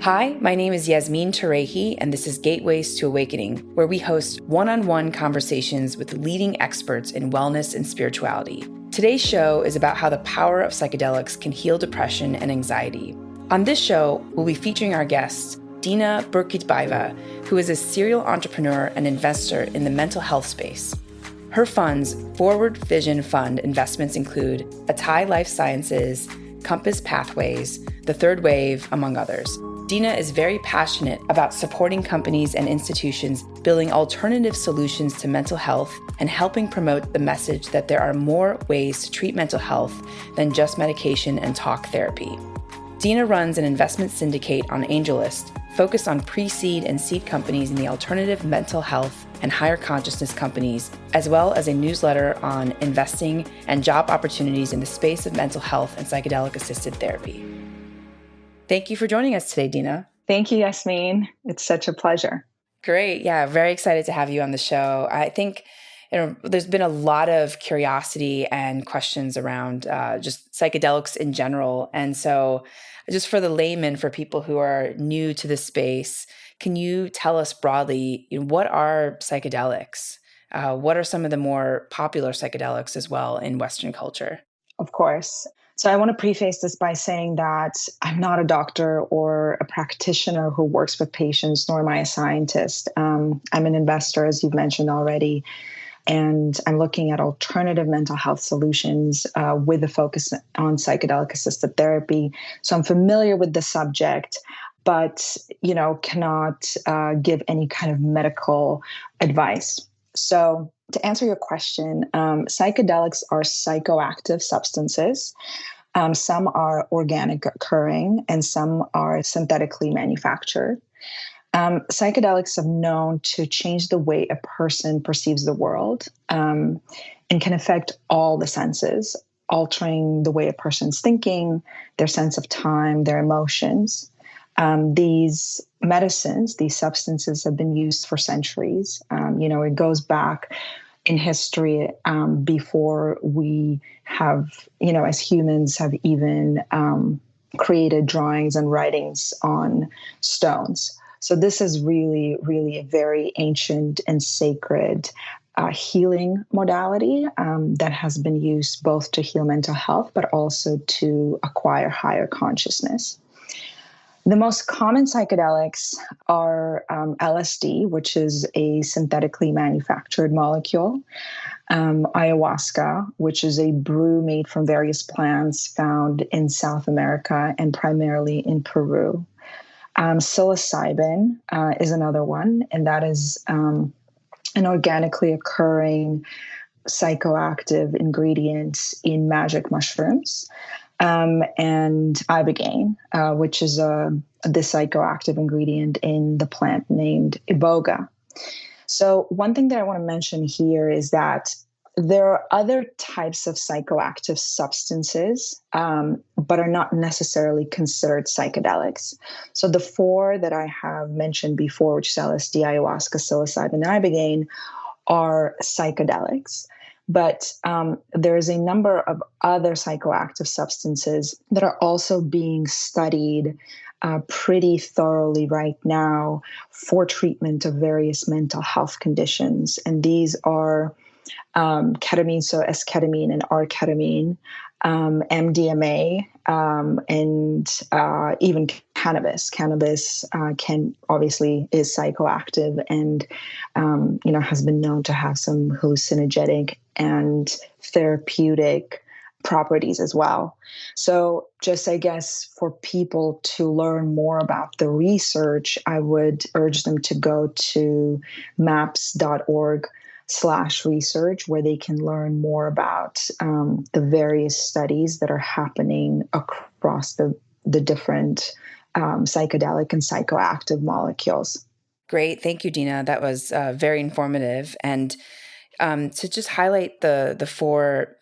Hi, my name is Yasmin Tarehi, and this is Gateways to Awakening, where we host one-on-one conversations with leading experts in wellness and spirituality. Today's show is about how the power of psychedelics can heal depression and anxiety. On this show, we'll be featuring our guest, Dina Burkitbayeva, who is a serial entrepreneur and investor in the mental health space. Her fund's Forward Vision Fund investments include ATAI Life Sciences, Compass Pathways, The Third Wave, among others. Dina is very passionate about supporting companies and institutions building alternative solutions to mental health and helping promote the message that there are more ways to treat mental health than just medication and talk therapy. Dina runs an investment syndicate on Angelist focused on pre-seed and seed companies in the alternative mental health and higher consciousness companies, as well as a newsletter on investing and job opportunities in the space of mental health and psychedelic-assisted therapy. Thank you for joining us today, Dina. Thank you, Yasmin. It's such a pleasure. Great. Yeah, very excited to have you on the show. I think there's been a lot of curiosity and questions around just psychedelics in general. And so just for the layman, for people who are new to the space, can you tell us broadly, what are psychedelics? What are some of the more popular psychedelics as well in Western culture? Of course. So I want to preface this by saying that I'm not a doctor or a practitioner who works with patients, nor am I a scientist. I'm an investor, as you've mentioned already, and I'm looking at alternative mental health solutions with a focus on psychedelic-assisted therapy. So I'm familiar with the subject, but cannot give any kind of medical advice. So to answer your question, psychedelics are psychoactive substances. Some are organic occurring and some are synthetically manufactured. Psychedelics have known to change the way a person perceives the world and can affect all the senses, altering the way a person's thinking, their sense of time, their emotions. These medicines, these substances have been used for centuries. It goes back in history before we have, as humans have even created drawings and writings on stones. So this is really, really a very ancient and sacred healing modality that has been used both to heal mental health, but also to acquire higher consciousness. The most common psychedelics are LSD, which is a synthetically manufactured molecule, ayahuasca, which is a brew made from various plants found in South America and primarily in Peru. Psilocybin is another one, and that is an organically occurring psychoactive ingredient in magic mushrooms. And ibogaine, which is the psychoactive ingredient in the plant named iboga. So one thing that I want to mention here is that there are other types of psychoactive substances, but are not necessarily considered psychedelics. So the four that I have mentioned before, which is LSD, ayahuasca, psilocybin, and ibogaine, are psychedelics. But there is a number of other psychoactive substances that are also being studied pretty thoroughly right now for treatment of various mental health conditions. And these are ketamine, so esketamine and R-ketamine, MDMA, and even cannabis. Cannabis is psychoactive and has been known to have some hallucinogenic and therapeutic properties as well. So just, I guess, for people to learn more about the research, I would urge them to go to maps.org/research, where they can learn more about the various studies that are happening across the different psychedelic and psychoactive molecules. Great. Thank you, Dina. That was very informative. And to just highlight the four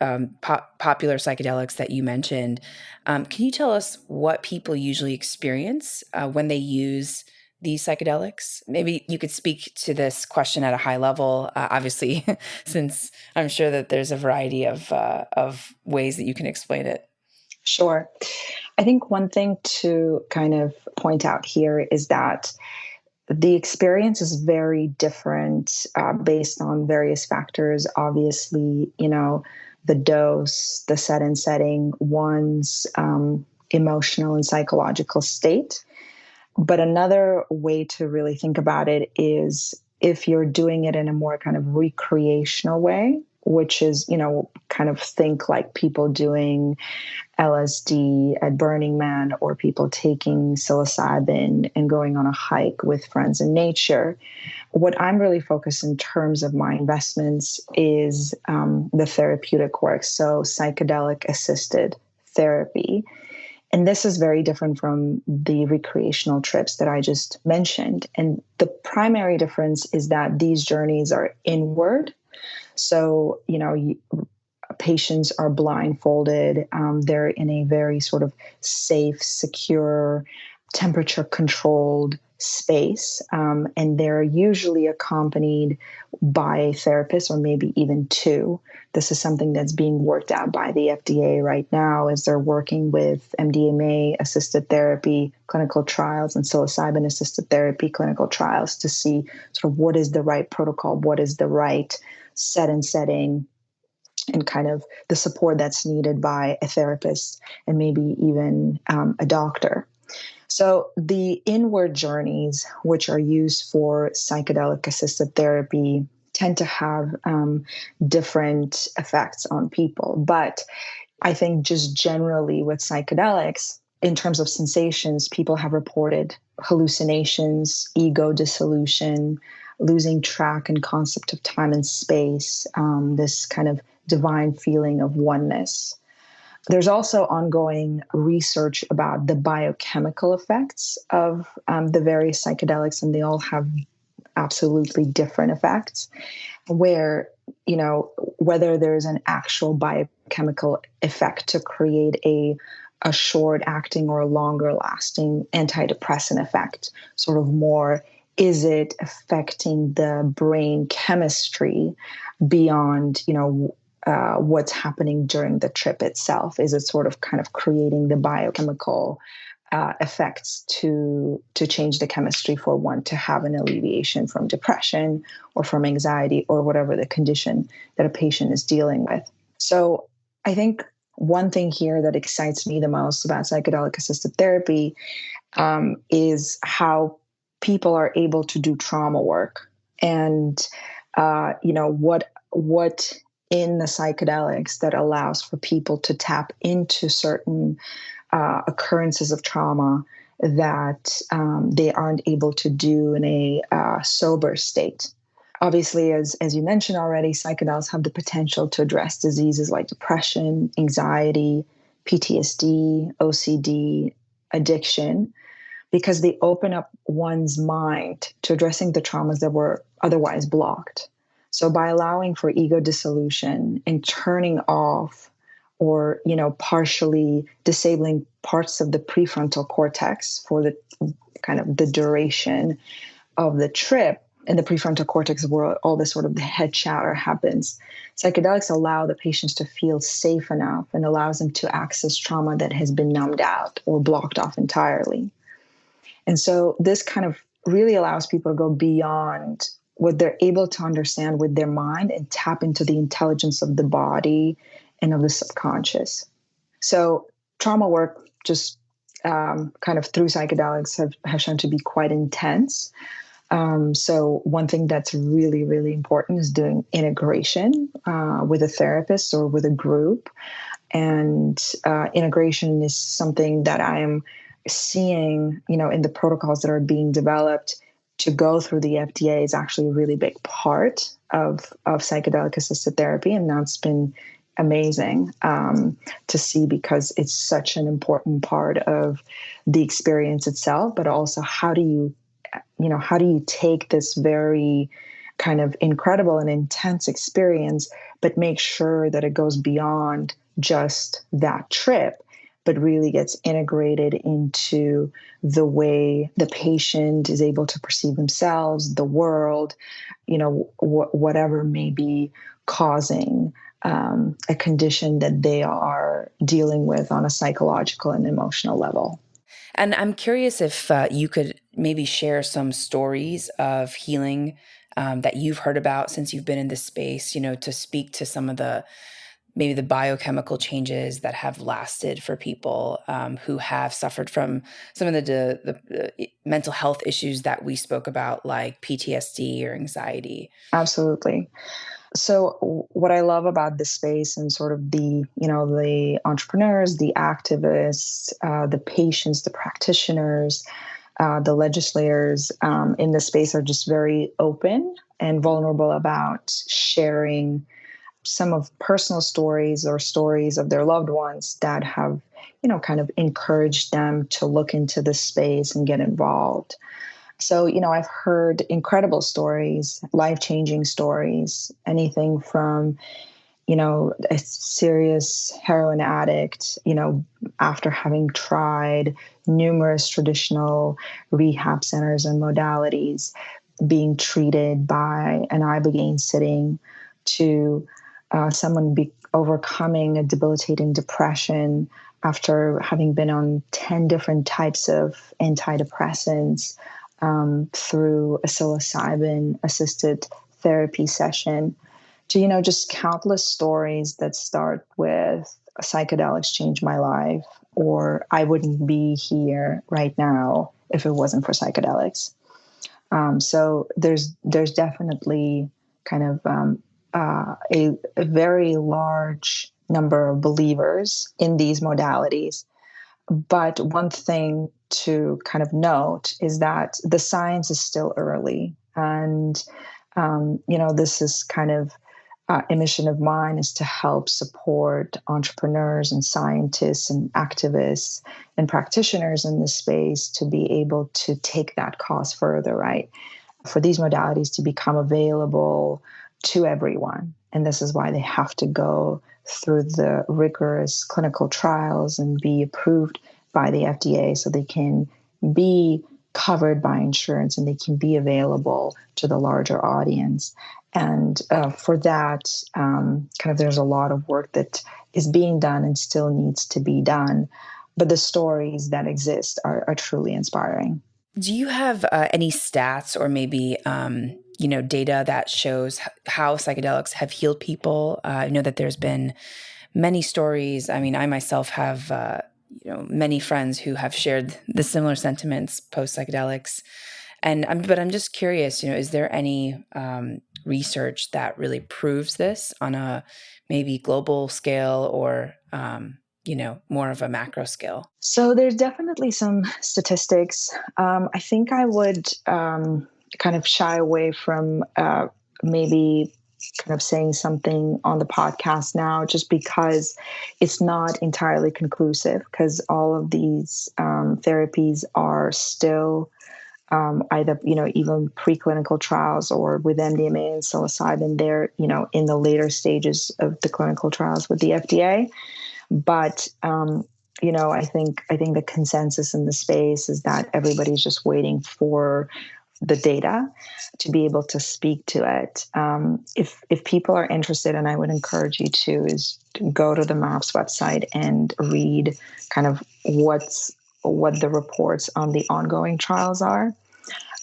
popular psychedelics that you mentioned, can you tell us what people usually experience when they use these psychedelics? Maybe you could speak to this question at a high level, obviously, since I'm sure that there's a variety of ways that you can explain it. Sure. I think one thing to kind of point out here is that the experience is very different based on various factors. Obviously, the dose, the set and setting, one's emotional and psychological state. But another way to really think about it is if you're doing it in a more kind of recreational way, which is, kind of think like people doing LSD at Burning Man or people taking psilocybin and going on a hike with friends in nature. What I'm really focused in terms of my investments is the therapeutic work, so psychedelic assisted therapy. And this is very different from the recreational trips that I just mentioned. And the primary difference is that these journeys are inward. So, patients are blindfolded. They're in a very sort of safe, secure, temperature controlled space. And they're usually accompanied by a therapist or maybe even two. This is something that's being worked out by the FDA right now as they're working with MDMA assisted therapy clinical trials and psilocybin assisted therapy clinical trials to see sort of what is the right protocol, what is the right set and setting, and kind of the support that's needed by a therapist and maybe even a doctor. So the inward journeys, which are used for psychedelic assisted therapy, tend to have different effects on people. But I think just generally with psychedelics, in terms of sensations, people have reported hallucinations, ego dissolution, losing track and concept of time and space, this kind of divine feeling of oneness. There's also ongoing research about the biochemical effects of the various psychedelics, and they all have absolutely different effects, where, whether there's an actual biochemical effect to create a short acting or a longer lasting antidepressant effect, sort of more, is it affecting the brain chemistry beyond, what's happening during the trip itself? Is it sort of kind of creating the biochemical effects to change the chemistry for one to have an alleviation from depression or from anxiety or whatever the condition that a patient is dealing with? So I think one thing here that excites me the most about psychedelic assisted therapy is how people are able to do trauma work, and what in the psychedelics that allows for people to tap into certain occurrences of trauma that they aren't able to do in a sober state. Obviously, as you mentioned already, psychedelics have the potential to address diseases like depression, anxiety, PTSD, OCD, addiction, because they open up one's mind to addressing the traumas that were otherwise blocked. So by allowing for ego dissolution and turning off or, partially disabling parts of the prefrontal cortex for the kind of the duration of the trip, and the prefrontal cortex where all this sort of the head chatter happens, psychedelics allow the patients to feel safe enough and allows them to access trauma that has been numbed out or blocked off entirely. And so this kind of really allows people to go beyond what they're able to understand with their mind and tap into the intelligence of the body and of the subconscious. So trauma work just kind of through psychedelics have shown to be quite intense. So one thing that's really, really important is doing integration with a therapist or with a group. And integration is something that I am seeing, in the protocols that are being developed to go through the FDA is actually a really big part of psychedelic assisted therapy. And that's been amazing to see, because it's such an important part of the experience itself, but also how do you take this very kind of incredible and intense experience, but make sure that it goes beyond just that trip, but really gets integrated into the way the patient is able to perceive themselves, the world, whatever may be causing a condition that they are dealing with on a psychological and emotional level. And I'm curious if you could maybe share some stories of healing that you've heard about since you've been in this space, to speak to some of maybe the biochemical changes that have lasted for people who have suffered from some of the mental health issues that we spoke about, like PTSD or anxiety. Absolutely. So what I love about this space and sort of the entrepreneurs, the activists, the patients, the practitioners, the legislators in this space are just very open and vulnerable about sharing some of personal stories or stories of their loved ones that have, kind of encouraged them to look into this space and get involved. So, I've heard incredible stories, life-changing stories, anything from, a serious heroin addict, after having tried numerous traditional rehab centers and modalities, being treated by an ibogaine sitting, to someone overcoming a debilitating depression after having been on 10 different types of antidepressants, through a psilocybin-assisted therapy session, to, just countless stories that start with psychedelics changed my life, or I wouldn't be here right now if it wasn't for psychedelics. So there's definitely kind of a very large number of believers in these modalities. But one thing to kind of note is that the science is still early. And, this is kind of a mission of mine, is to help support entrepreneurs and scientists and activists and practitioners in this space to be able to take that cause further, right? For these modalities to become available to everyone. And this is why they have to go through the rigorous clinical trials and be approved by the FDA so they can be covered by insurance and they can be available to the larger audience. And for that, kind of there's a lot of work that is being done and still needs to be done. But the stories that exist are truly inspiring. Do you have any stats or maybe data that shows how psychedelics have healed people? I know that there's been many stories. I mean, I myself have many friends who have shared the similar sentiments post psychedelics, but I'm just curious. Is there any research that really proves this on a maybe global scale or more of a macro scale? So there's definitely some statistics. I think I would kind of shy away from maybe kind of saying something on the podcast now, just because it's not entirely conclusive, because all of these therapies are still either, even preclinical trials, or with MDMA and psilocybin, they're, in the later stages of the clinical trials with the FDA. But I think the consensus in the space is that everybody's just waiting for the data to be able to speak to it. If people are interested, and I would encourage you to, is to go to the MAPS website and read kind of what the reports on the ongoing trials are.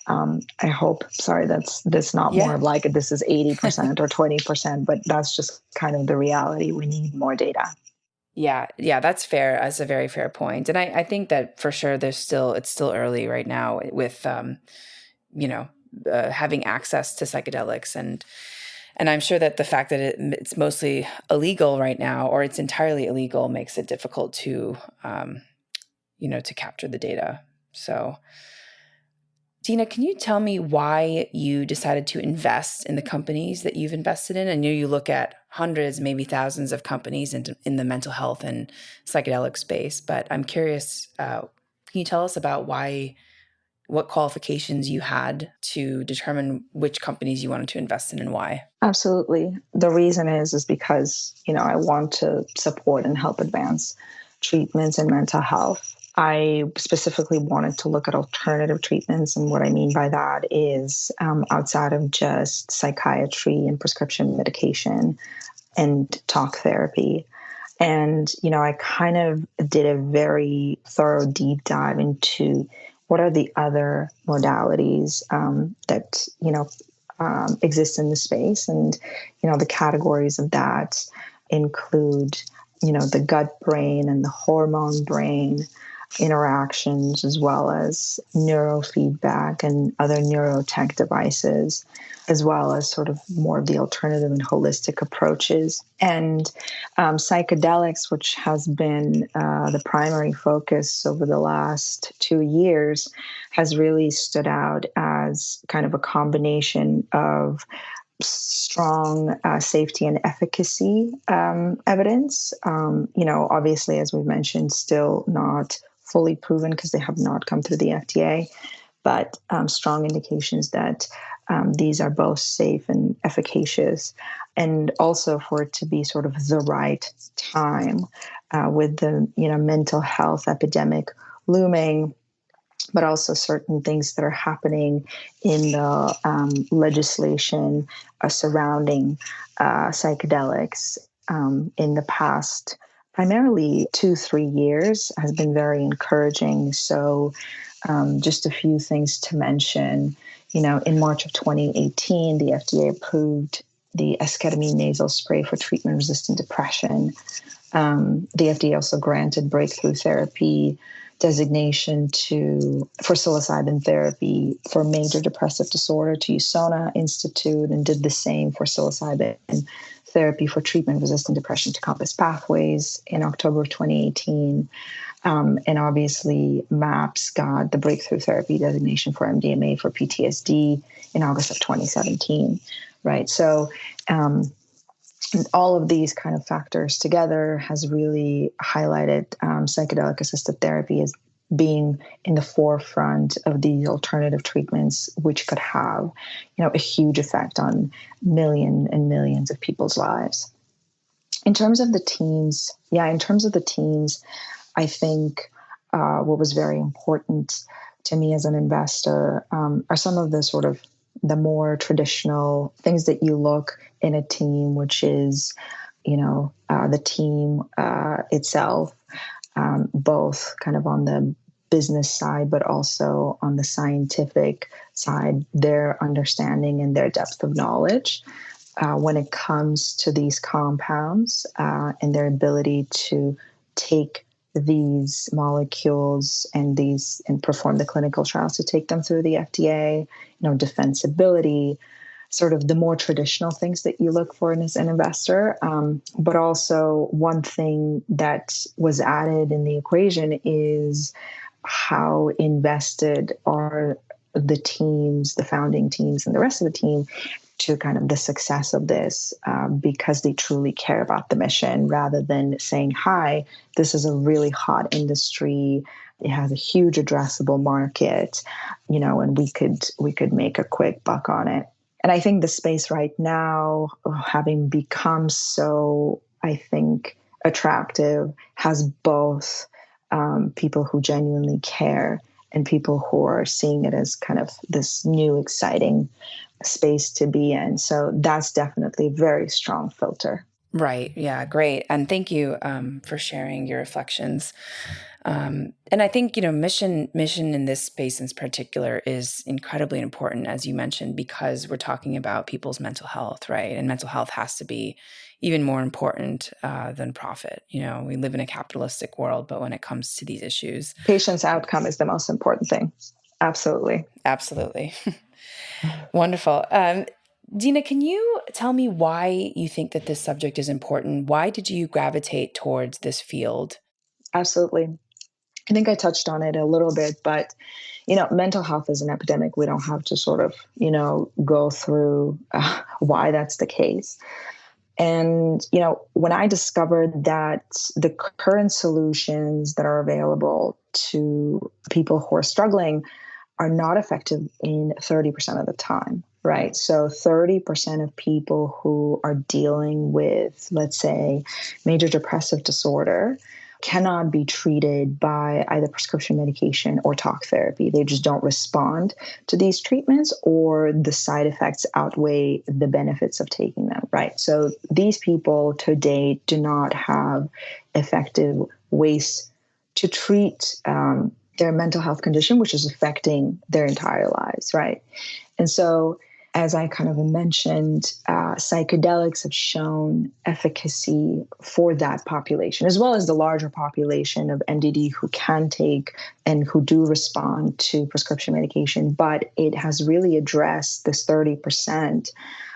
I hope, sorry, that's not more of like this is 80% or 20%, but that's just kind of the reality. We need more data. Yeah, that's fair. That's a very fair point. And I think that for sure it's still early right now with, having access to psychedelics. And I'm sure that the fact that it's mostly illegal right now, or it's entirely illegal, makes it difficult to, to capture the data. So, Dina, can you tell me why you decided to invest in the companies that you've invested in? I know you look at hundreds, maybe thousands of companies in the mental health and psychedelic space, but I'm curious, can you tell us about what qualifications you had to determine which companies you wanted to invest in and why? Absolutely. The reason is because, I want to support and help advance treatments in mental health. I specifically wanted to look at alternative treatments. And what I mean by that is outside of just psychiatry and prescription medication, and talk therapy. And, I kind of did a very thorough deep dive into what are the other modalities that, exist in the space. And, the categories of that include, the gut brain and the hormone brain interactions, as well as neurofeedback and other neurotech devices, as well as sort of more of the alternative and holistic approaches. And psychedelics, which has been the primary focus over the last 2 years, has really stood out as kind of a combination of strong safety and efficacy evidence. Obviously, as we mentioned, still not fully proven because they have not come through the FDA, but strong indications that these are both safe and efficacious, and also for it to be sort of the right time with the mental health epidemic looming, but also certain things that are happening in the legislation surrounding psychedelics in the past, primarily 2-3 years, has been very encouraging. So just a few things to mention. In March of 2018, the FDA approved the esketamine nasal spray for treatment-resistant depression. The FDA also granted breakthrough therapy designation for psilocybin therapy for major depressive disorder to USONA Institute, and did the same for psilocybin therapy for treatment-resistant depression to Compass Pathways in October of 2018. And obviously, MAPS got the breakthrough therapy designation for MDMA for PTSD in August of 2017, right? So all of these kind of factors together has really highlighted psychedelic-assisted therapy as being in the forefront of these alternative treatments, which could have, a huge effect on millions and millions of people's lives. In terms of the teams, I think what was very important to me as an investor are some of the sort of the more traditional things that you look in a team, which is, the team itself, both kind of on the business side, but also on the scientific side, their understanding and their depth of knowledge when it comes to these compounds and their ability to take these molecules and perform the clinical trials to take them through the FDA, defensibility, sort of the more traditional things that you look for as an investor. But also one thing that was added in the equation is how invested are the teams, the founding teams and the rest of the team to kind of the success of this because they truly care about the mission rather than saying, hi, this is a really hot industry. It has a huge addressable market, and we could make a quick buck on it. And I think the space right now, having become so, I think, attractive, has both people who genuinely care and people who are seeing it as kind of this new, exciting space to be in. So that's definitely a very strong filter. Right. Yeah. Great. And thank you for sharing your reflections. And I think, mission in this space in particular is incredibly important, as you mentioned, because we're talking about people's mental health, right? And mental health has to be even more important than profit. We live in a capitalistic world, but when it comes to these issues, patient's outcome is the most important thing. Absolutely. Absolutely. Wonderful. Dina, can you tell me why you think that this subject is important? Why did you gravitate towards this field? Absolutely. I think I touched on it a little bit, but, mental health is an epidemic. We don't have to sort of, go through why that's the case. And, when I discovered that the current solutions that are available to people who are struggling are not effective in 30% of the time, right? So 30% of people who are dealing with, let's say, major depressive disorder cannot be treated by either prescription medication or talk therapy. They just don't respond to these treatments, or the side effects outweigh the benefits of taking them, right? So these people to date do not have effective ways to treat their mental health condition, which is affecting their entire lives, right? And so, as I kind of mentioned, psychedelics have shown efficacy for that population, as well as the larger population of MDD who can take and who do respond to prescription medication. But it has really addressed this 30%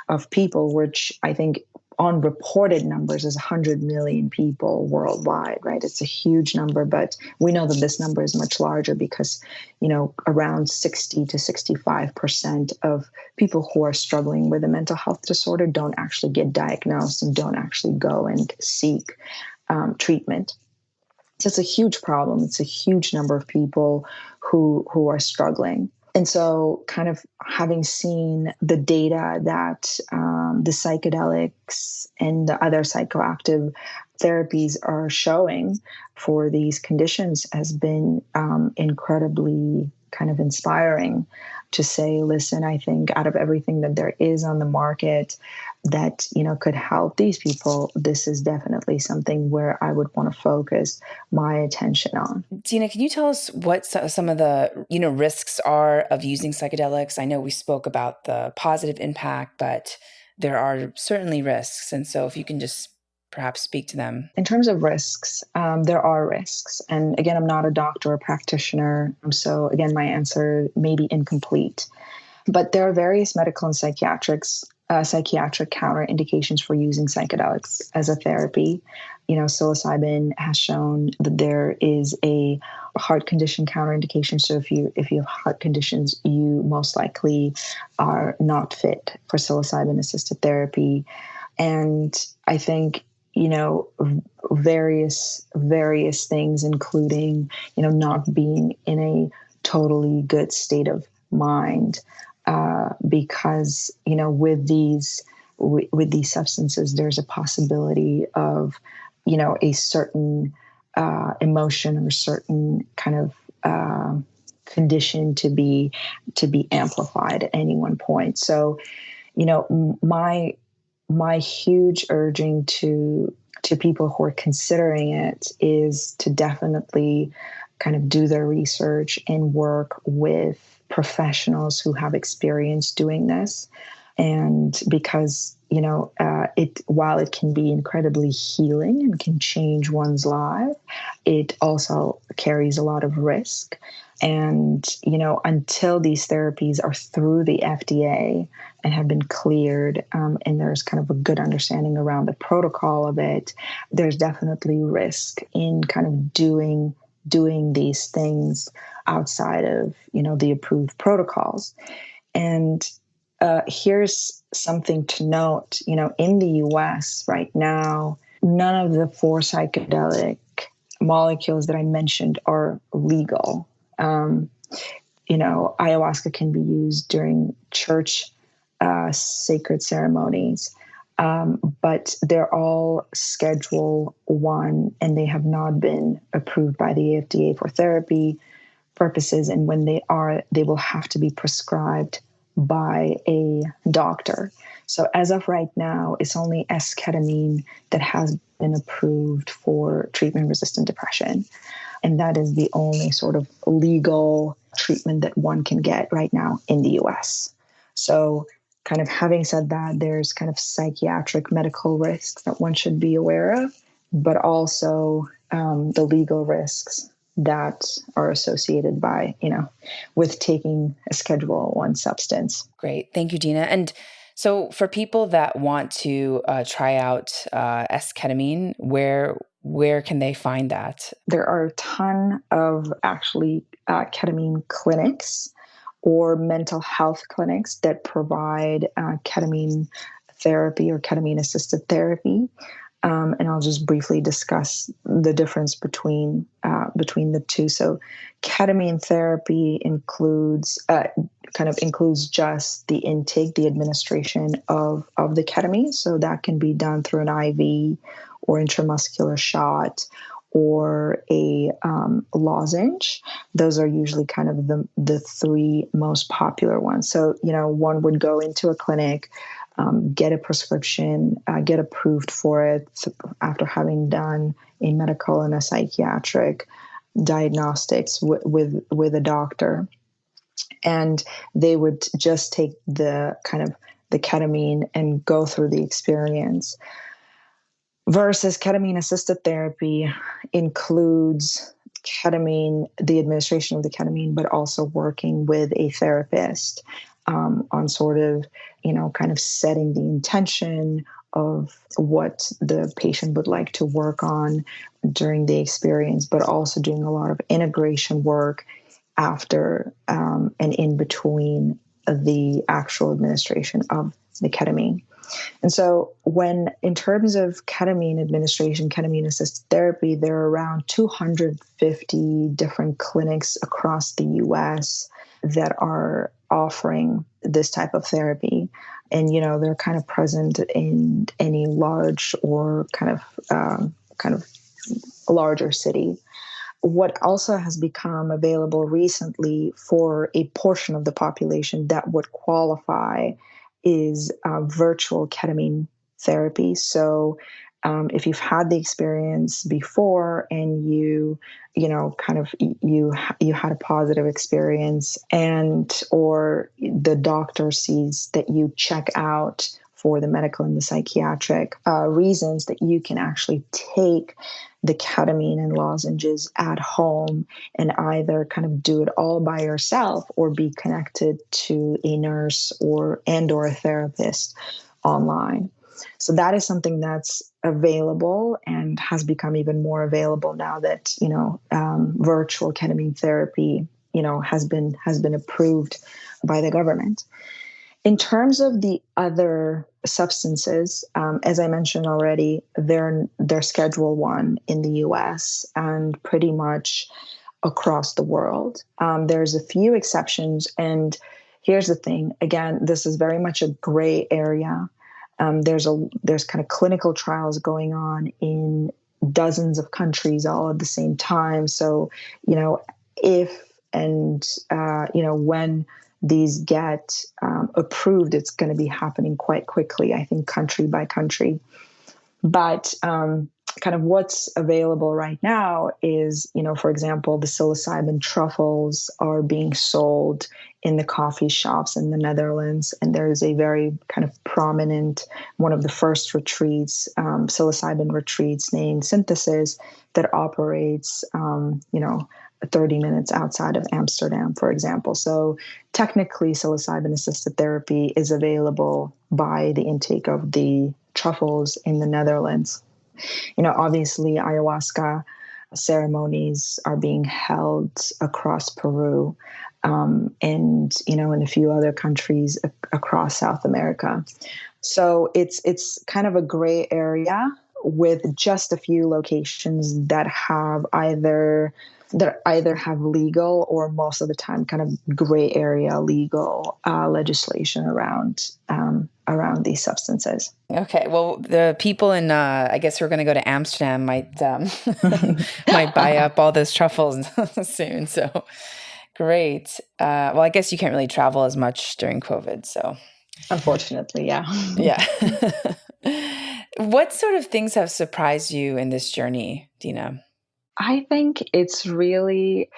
of people, which I think on reported numbers is 100 million people worldwide, right? It's a huge number, but we know that this number is much larger because, around 60 to 65% of people who are struggling with a mental health disorder don't actually get diagnosed and don't actually go and seek treatment. So it's a huge problem. It's a huge number of people who are struggling. And so kind of having seen the data that the psychedelics and the other psychoactive therapies are showing for these conditions has been incredibly kind of inspiring to say, listen, I think out of everything that there is on the market that, could help these people, this is definitely something where I would want to focus my attention on. Dina, can you tell us what some of the, risks are of using psychedelics? I know we spoke about the positive impact, but there are certainly risks. And so if you can just perhaps speak to them. In terms of risks, there are risks. And again, I'm not a doctor or practitioner. So again, my answer may be incomplete. But there are various medical and psychiatric counterindications for using psychedelics as a therapy. Psilocybin has shown that there is a heart condition counterindication. So if you have heart conditions, you most likely are not fit for psilocybin-assisted therapy. And I think various things, including not being in a totally good state of mind. Because with these substances, there's a possibility of a certain emotion or certain kind of condition to be amplified at any one point. So my huge urging to people who are considering it is to definitely kind of do their research and work with professionals who have experience doing this. And because, while it can be incredibly healing and can change one's life, it also carries a lot of risk. And, until these therapies are through the FDA and have been cleared, and there's kind of a good understanding around the protocol of it, there's definitely risk in kind of doing these things outside of, the approved protocols. And here's something to note, in the US right now, none of the 4 psychedelic molecules that I mentioned are legal. Ayahuasca can be used during church sacred ceremonies. But they're all Schedule 1, and they have not been approved by the FDA for therapy purposes. And when they are, they will have to be prescribed by a doctor. So as of right now, it's only esketamine that has been approved for treatment-resistant depression. And that is the only sort of legal treatment that one can get right now in the US. So kind of having said that, there's kind of psychiatric medical risks that one should be aware of, but also the legal risks that are associated by, with taking a Schedule 1 substance. Great. Thank you, Dina. And so for people that want to try out esketamine, where can they find that? There are a ton of actually ketamine clinics or mental health clinics that provide ketamine therapy or ketamine-assisted therapy. And I'll just briefly discuss the difference between the two. So ketamine therapy includes just the intake, the administration of the ketamine. So that can be done through an IV or intramuscular shot, or a lozenge. Those are usually kind of the three most popular ones. So, one would go into a clinic, get a prescription, get approved for it after having done a medical and a psychiatric diagnostics with a doctor. And they would just take the kind of the ketamine and go through the experience. Versus ketamine assisted therapy includes ketamine, the administration of the ketamine, but also working with a therapist on sort of, kind of setting the intention of what the patient would like to work on during the experience, but also doing a lot of integration work after and in between the actual administration of the ketamine. And so in terms of ketamine administration, ketamine assisted therapy, there are around 250 different clinics across the US that are offering this type of therapy. And, they're kind of present in any large or kind of larger city. What also has become available recently for a portion of the population that would qualify is virtual ketamine therapy. So if you've had the experience before and you had a positive experience or the doctor sees that you check out for the medical and the psychiatric reasons, that you can actually take the ketamine and lozenges at home and either kind of do it all by yourself or be connected to a nurse or a therapist online. So that is something that's available and has become even more available now that, virtual ketamine therapy, has been approved by the government. In terms of the other substances, as I mentioned already, they're Schedule 1 in the US and pretty much across the world. There's a few exceptions. And here's the thing. Again, this is very much a gray area. There's kind of clinical trials going on in dozens of countries all at the same time. So, when these get approved, it's going to be happening quite quickly, I think, country by country. But kind of what's available right now is, for example, the psilocybin truffles are being sold in the coffee shops in the Netherlands. And there is a very kind of prominent, one of the first retreats, psilocybin retreats named Synthesis, that operates, 30 minutes outside of Amsterdam, for example. So technically, psilocybin-assisted therapy is available by the intake of the truffles in the Netherlands. Obviously, ayahuasca ceremonies are being held across Peru and, in a few other countries across South America. So it's kind of a gray area with just a few locations that either have legal or most of the time kind of gray area legal legislation around these substances. Okay, well, the people in I guess who are going to go to Amsterdam might might buy up all those truffles soon. So great. Well, I guess you can't really travel as much during COVID. So unfortunately, yeah. Yeah. What sort of things have surprised you in this journey, Dina? I think it's really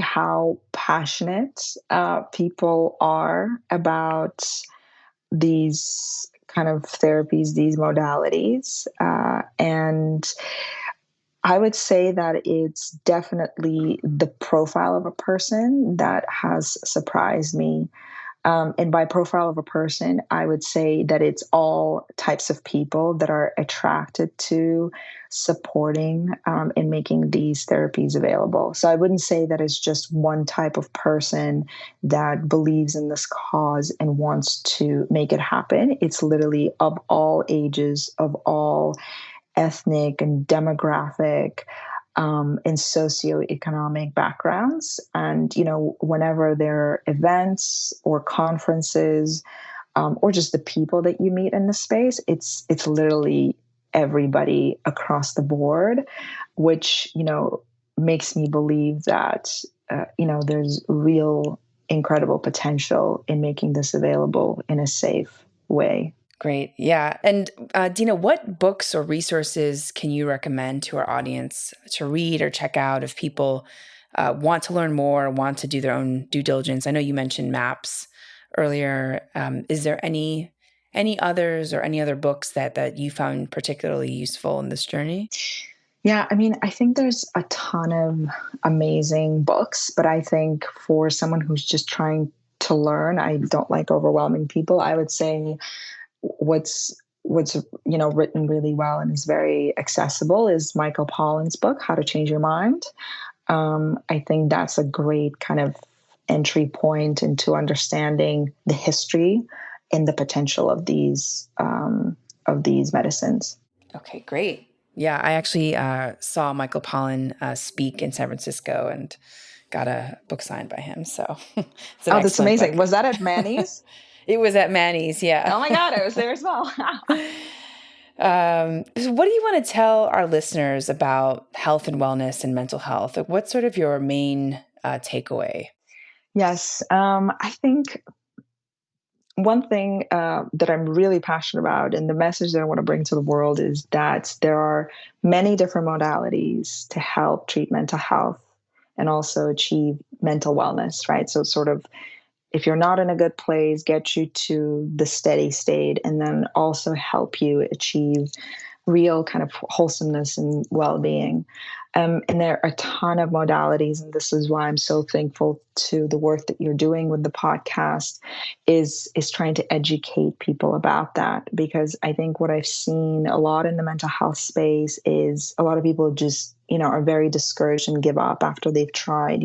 how passionate people are about these kind of therapies, these modalities. And I would say that it's definitely the profile of a person that has surprised me. And by profile of a person, I would say that it's all types of people that are attracted to supporting and making these therapies available. So I wouldn't say that it's just one type of person that believes in this cause and wants to make it happen. It's literally of all ages, of all ethnic and demographic and socioeconomic backgrounds. And, whenever there are events or conferences or just the people that you meet in the space, it's literally everybody across the board, which, makes me believe that, there's real incredible potential in making this available in a safe way. Great. Yeah. And Dina, what books or resources can you recommend to our audience to read or check out if people want to learn more, want to do their own due diligence? I know you mentioned MAPS earlier. Is there any others or any other books that you found particularly useful in this journey? Yeah, I think there's a ton of amazing books, but I think for someone who's just trying to learn, I don't like overwhelming people. I would say what's written really well and is very accessible is Michael Pollan's book, How to Change Your Mind. I think that's a great kind of entry point into understanding the history and the potential of these medicines. Okay, great. Yeah, I actually saw Michael Pollan speak in San Francisco and got a book signed by him. So it's an that's amazing. book. Was that at Manny's? It was at Manny's, yeah. Oh my God, I was there as well. So what do you want to tell our listeners about health and wellness and mental health? Like, what's sort of your main takeaway? Yes, I think one thing that I'm really passionate about and the message that I want to bring to the world is that there are many different modalities to help treat mental health and also achieve mental wellness, right? So sort of, if you're not in a good place, get you to the steady state and then also help you achieve real kind of wholesomeness and well-being. And there are a ton of modalities, and this is why I'm so thankful to the work that you're doing with the podcast, is trying to educate people about that. Because I think what I've seen a lot in the mental health space is a lot of people just, are very discouraged and give up after they've tried,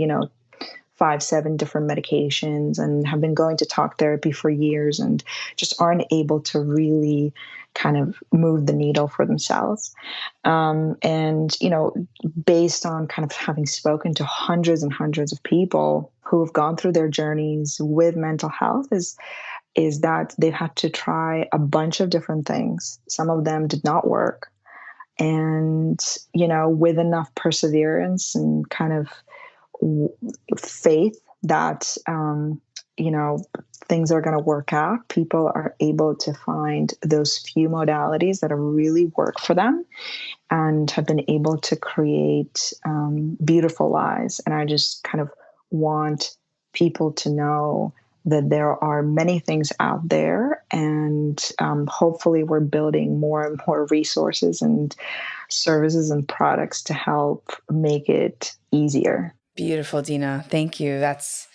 5-7 different medications and have been going to talk therapy for years and just aren't able to really kind of move the needle for themselves. And, based on kind of having spoken to hundreds and hundreds of people who have gone through their journeys with mental health is that they've had to try a bunch of different things. Some of them did not work. And, with enough perseverance and kind of faith that things are going to work out, people are able to find those few modalities that really work for them and have been able to create beautiful lives. And I just kind of want people to know that there are many things out there, and hopefully we're building more and more resources and services and products to help make it easier. Beautiful, Dina. Thank you. That's,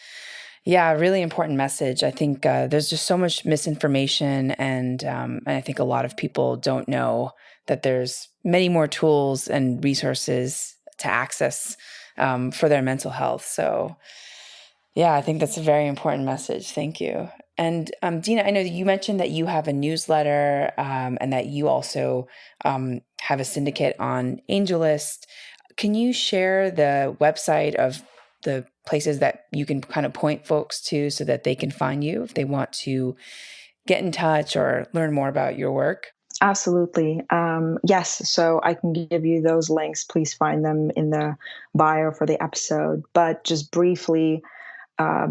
a really important message. I think there's just so much misinformation, and I think a lot of people don't know that there's many more tools and resources to access for their mental health. So, I think that's a very important message. Thank you. And Dina, I know that you mentioned that you have a newsletter and that you also have a syndicate on Angelist. Can you share the website of the places that you can kind of point folks to so that they can find you if they want to get in touch or learn more about your work? Absolutely. Yes. So I can give you those links. Please find them in the bio for the episode. But just briefly,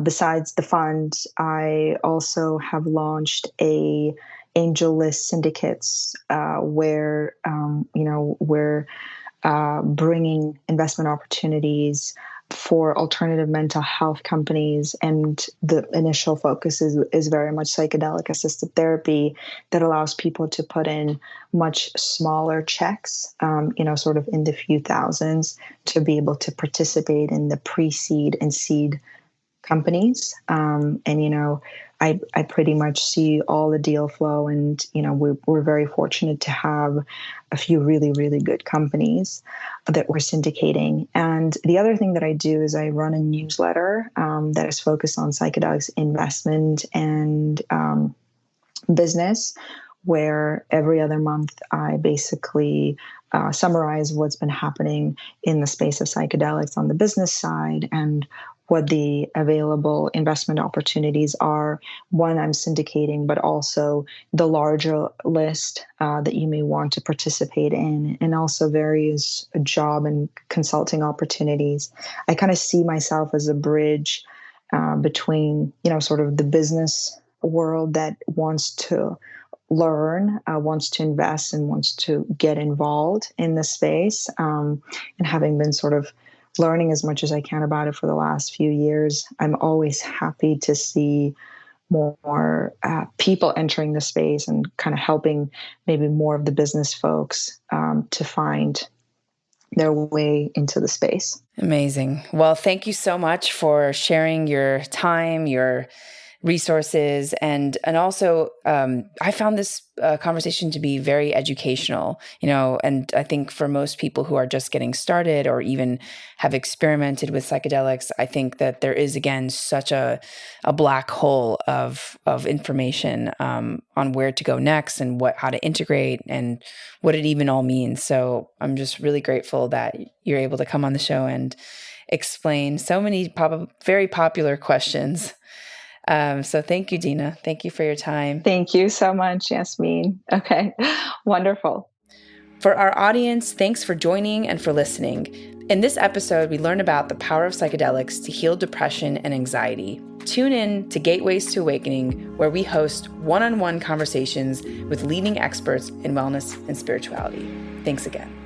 besides the fund, I also have launched a Angelist syndicates where, we're bringing investment opportunities for alternative mental health companies. And the initial focus is very much psychedelic assisted therapy that allows people to put in much smaller checks, sort of in the few thousands, to be able to participate in the pre-seed and seed companies. I pretty much see all the deal flow, and we're very fortunate to have a few really, really good companies that we're syndicating. And the other thing that I do is I run a newsletter that is focused on psychedelics investment and business, where every other month I basically summarize what's been happening in the space of psychedelics on the business side and what the available investment opportunities are. One, I'm syndicating, but also the larger list that you may want to participate in, and also various job and consulting opportunities. I kind of see myself as a bridge between, sort of the business world that wants to learn, wants to invest, and wants to get involved in the space. And having been sort of learning as much as I can about it for the last few years, I'm always happy to see more people entering the space and kind of helping maybe more of the business folks to find their way into the space. Amazing. Well, thank you so much for sharing your time, your resources, and also I found this conversation to be very educational, and I think for most people who are just getting started or even have experimented with psychedelics, I think that there is, again, such a black hole of information on where to go next and how to integrate and what it even all means. So I'm just really grateful that you're able to come on the show and explain so many very popular questions. So thank you, Dina. Thank you for your time. Thank you so much, Yasmin. Okay, wonderful. For our audience, thanks for joining and for listening. In this episode, we learn about the power of psychedelics to heal depression and anxiety. Tune in to Gateways to Awakening, where we host one-on-one conversations with leading experts in wellness and spirituality. Thanks again.